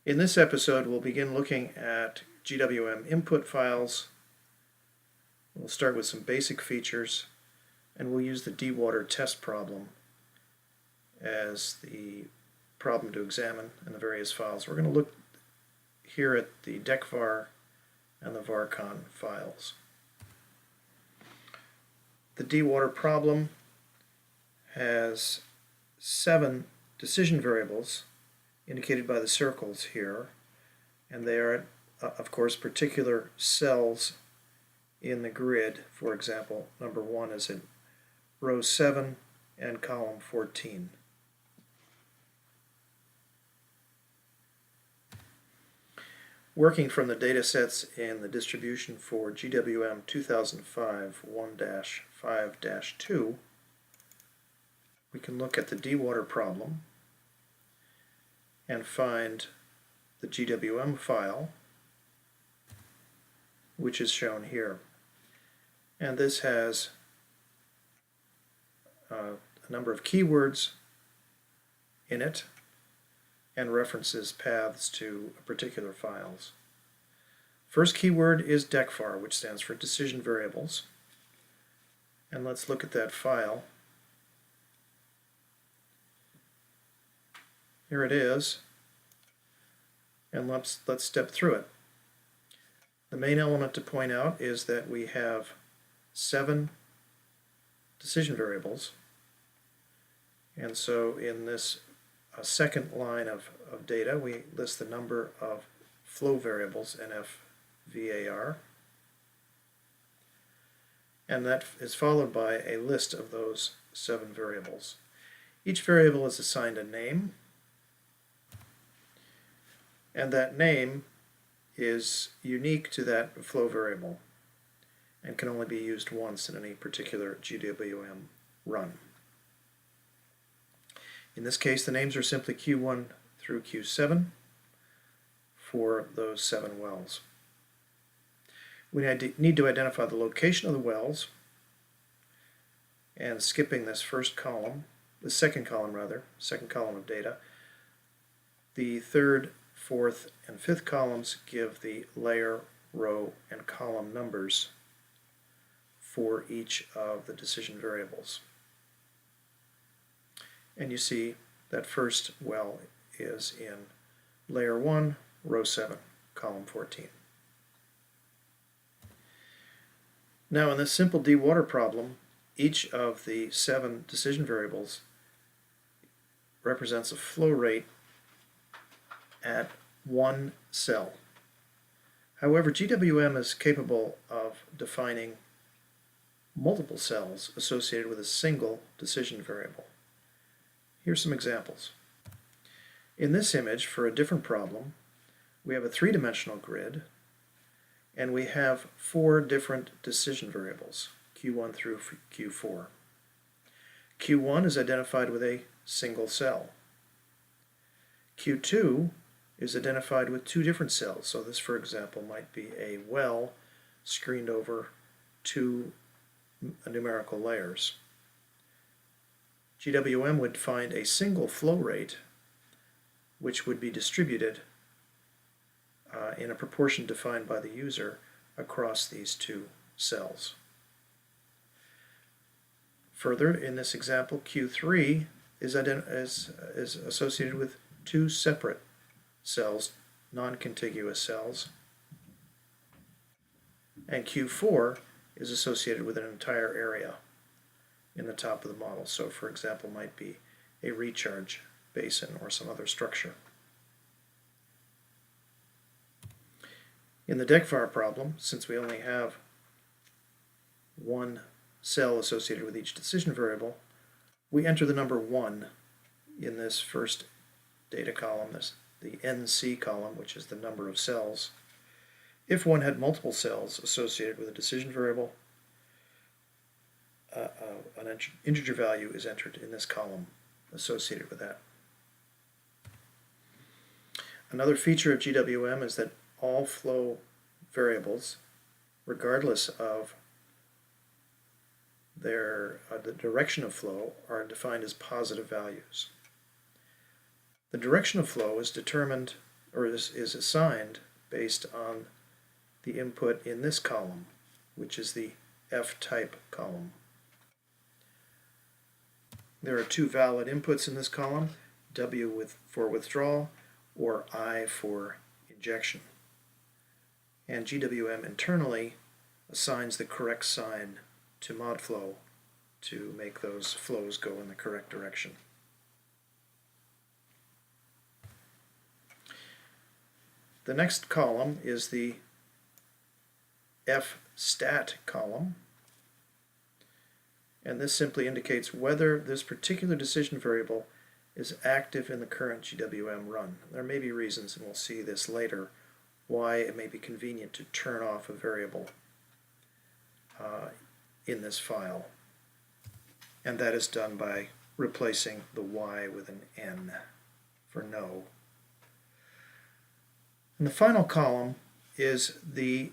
In this episode, we'll begin looking at GWM input files. We'll start with some basic features, and we'll use the DECVAR test problem as the problem to examine in the various files. We're going to look here at the DECVAR and the VARCON files. The DECVAR problem has 7 decision variables indicated by the circles here, and they are, of course, particular cells in the grid. For example, number 1 is in row 7 and column 14. Working from the data sets in the distribution for GWM 2005 1-5-2, we can look at the DECVAR problem and find the GWM file, which is shown here. And this has a number of keywords in it and references paths to particular files. First keyword is DECVAR, which stands for decision variables. And let's look at that file. Here it is, and let's step through it. The main element to point out is that we have 7 decision variables, and so in this second line of data we list the number of flow variables, NF-VAR, and that is followed by a list of those 7 variables. Each variable is assigned a name, and that name is unique to that flow variable and can only be used once in any particular GWM run. In this case, the names are simply Q1 through Q7 for those 7 wells. We need to identify the location of the wells, and skipping this second column of data, the third, fourth, and fifth columns give the layer, row, and column numbers for each of the decision variables. And you see that first well is in layer 1, row 7, column 14. Now in this simple DECVAR problem, each of the 7 decision variables represents a flow rate at 1 cell. However, GWM is capable of defining multiple cells associated with a single decision variable. Here's some examples. In this image, for a different problem, we have a 3-dimensional grid, and we have 4 different decision variables, Q1 through Q4. Q1 is identified with a single cell. Q2 is identified with 2 different cells. So this, for example, might be a well screened over 2 numerical layers. GWM would find a single flow rate which would be distributed in a proportion defined by the user across these 2 cells. Further, in this example, Q3 is associated with 2 separate cells, non-contiguous cells, and Q4 is associated with an entire area in the top of the model. So, for example, might be a recharge basin or some other structure. In the DECVAR problem, since we only have 1 cell associated with each decision variable, we enter the number 1 in this first data column, the NC column, which is the number of cells. If one had multiple cells associated with a decision variable, an integer value is entered in this column associated with that. Another feature of GWM is that all flow variables, regardless of the direction of flow, are defined as positive values. The direction of flow is determined or is assigned based on the input in this column, which is the F-type column. There are two valid inputs in this column, W for withdrawal or I for injection. And GWM internally assigns the correct sign to mod flow to make those flows go in the correct direction. The next column is the F-stat column, and this simply indicates whether this particular decision variable is active in the current GWM run. There may be reasons, and we'll see this later, why it may be convenient to turn off a variable in this file, and that is done by replacing the Y with an N for no. And the final column is the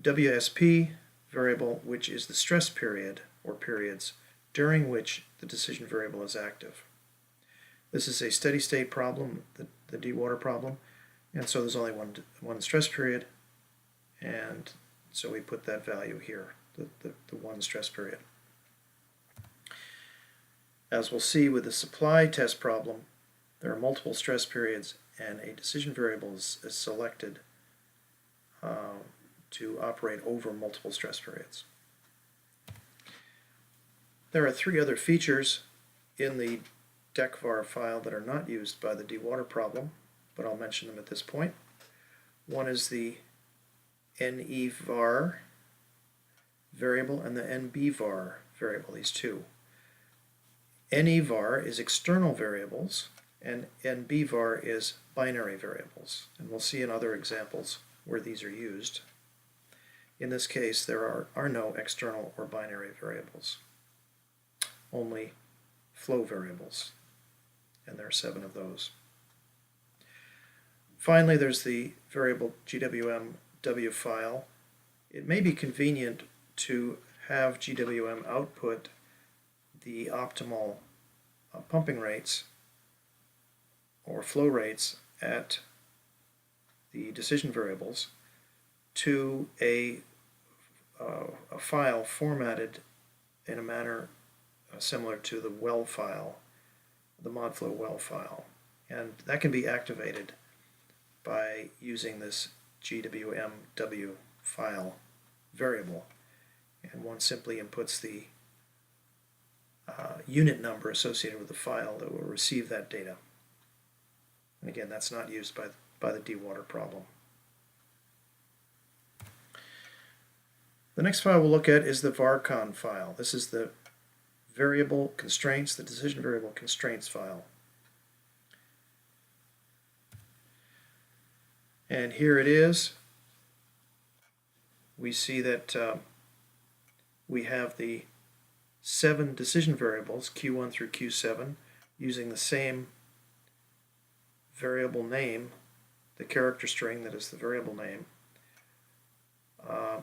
WSP variable, which is the stress period or periods during which the decision variable is active. This is a steady state problem, the dewater problem, and so there's only one stress period, and so we put that value here, the one stress period. As we'll see with the supply test problem, there are multiple stress periods and a decision variable is selected to operate over multiple stress periods. There are three other features in the DECVAR file that are not used by the dewater problem, but I'll mention them at this point. One is the NEVAR variable and the NBVAR variable, these two. NEVAR is external variables and NBVAR is binary variables, and we'll see in other examples where these are used. In this case, there are no external or binary variables, only flow variables, and there are 7 of those. Finally, there's the variable GWM W file. It may be convenient to have GWM output the optimal pumping rates or flow rates at the decision variables to a file formatted in a manner similar to the well file, the modflow well file, and that can be activated by using this GWMW file variable, and one simply inputs the unit number associated with the file that will receive that data. And again, that's not used by the dewater problem. The next file we'll look at is the VARCON file. This is the variable constraints, the decision variable constraints file. And here it is. We see that we have the 7 decision variables, Q1 through Q7, using the same variable name, the character string that is the variable name,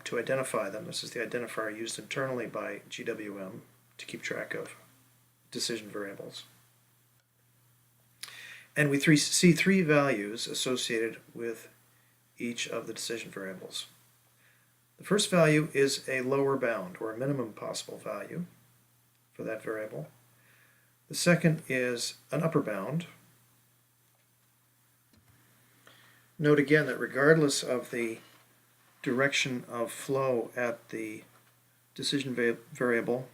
to identify them. This is the identifier used internally by GWM to keep track of decision variables. And we see 3 values associated with each of the decision variables. The first value is a lower bound, or a minimum possible value for that variable. The second is an upper bound. Note again that regardless of the direction of flow at the decision variable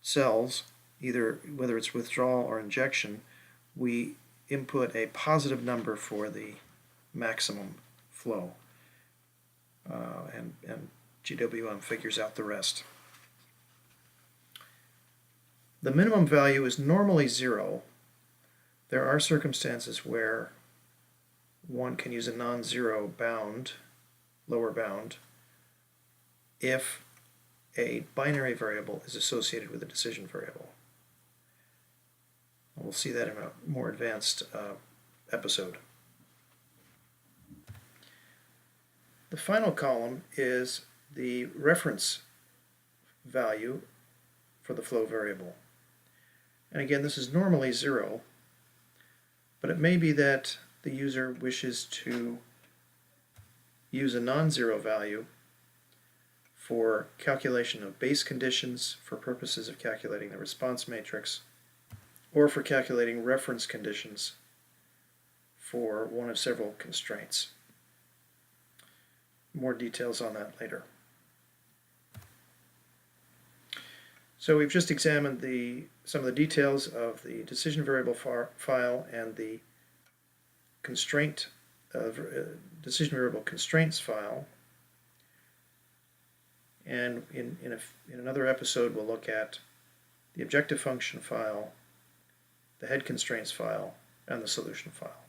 cells, whether it's withdrawal or injection, we input a positive number for the maximum flow, and GWM figures out the rest. The minimum value is normally 0. There are circumstances where one can use a non-zero bound, lower bound, if a binary variable is associated with a decision variable. We'll see that in a more advanced episode. The final column is the reference value for the flow variable. And again, this is normally 0, but it may be that the user wishes to use a non-zero value for calculation of base conditions for purposes of calculating the response matrix, or for calculating reference conditions for one of several constraints. More details on that later. So we've just examined some of the details of the decision variable file and the decision variable constraints file. And in another episode, we'll look at the objective function file, the head constraints file, and the solution file.